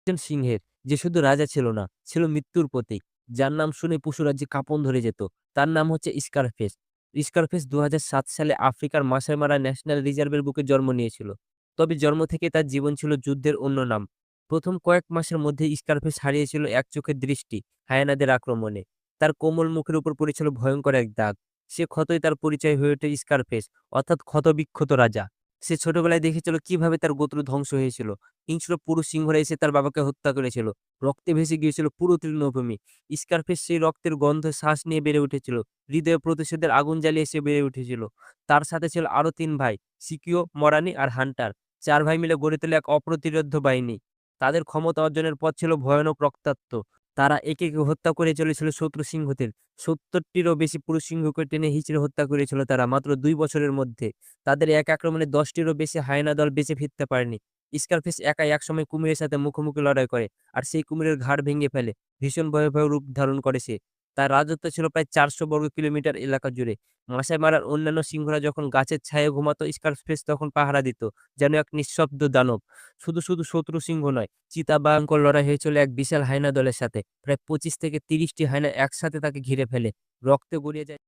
একজন সিংহের যে শুধু রাজা ছিল না, ছিল মৃত্যুর প্রতীক। যার নাম শুনে পশুরাজ্যে কাঁপন ধরে যেত। তার নাম হচ্ছে স্কারফেস। স্কারফেস ২০০৭ সালে আফ্রিকার মাসাই মারা ন্যাশনাল রিজার্ভের বুকে জন্ম নিয়েছিল। তবে জন্ম থেকেই তার জীবন ছিল যুদ্ধের অন্য নাম। ১ম কয়েক মাসের মধ্যেই স্কারফেস হারিয়েছিল এক চোখের দৃষ্টি হায়েনাদের আক্রমণে। তার কোমল মুখের উপর পড়েছিল ভয়ংকর এক দাগ। সে ক্ষতই তার পরিচয় হয়ে ওঠে স্কারফেস, অর্থাৎ ক্ষতবিক্ষত রাজা। সে ছোটবেলায় দেখেছিল কিভাবে তার গোত্র ধ্বংস হয়েছিল। হিংস্র পুরুষ সিংহরা এসে তার বাবাকে হত্যা করেছিল। রক্তে ভেসে গিয়েছিল পুরো তৃণভূমি। স্কারফেস সেই রক্তের গন্ধে শ্বাস নিয়ে বেড়ে উঠেছিল। হৃদয়ে প্রতিশোধের আগুন জ্বালিয়ে সে বেড়ে উঠেছিল। তার সাথে ছিল আরো ৩ ভাই, সিকিও, মরানি আর হান্টার। ৪ ভাই মিলে গড়ে তোলে এক অপ্রতিরোধ্য বাহিনী। তাদের ক্ষমতা অর্জনের পথ ছিল ভয়ানক রক্তাক্ত। তারা একে একে হত্যা করে চলেছিল শত্রু সিংহদের। ৭০টিরও বেশি পুরুষ সিংহকে টেনে হিঁচড়ে হত্যা করেছিল তারা মাত্র ২ বছরের মধ্যে। তাদের এক আক্রমণে ১০টিরও বেশি হায়েনা দল বেঁচে ফিরতে পারেনি। স্কারফিস একাই একসময় কুমিরের সাথে মুখোমুখি লড়াই করে, আর সেই কুমিরের ঘাড় ভেঙে ফেলে। ভীষণ ভয়াবহ রূপ ধারণ করে সে। তার রাজত্ব ছিল প্রায় ৪০০ বর্গ কিলোমিটার এলাকা জুড়ে। মাসায় মারার অন্যান্য সিংহরা যখন গাছের ছায়ায় ঘুমাতো, স্কারফেস তখন পাহারা দিত, যেন এক নিঃশব্দ দানব। শুধু শত্রু সিংহ নয়, চিতাবাঘ লড়াই হয়েছিল এক বিশাল হায়না দলের সাথে। প্রায় ২৫ থেকে ৩০টি হায়না একসাথে তাকে ঘিরে ফেলে। রক্তে গড়িয়ে যায়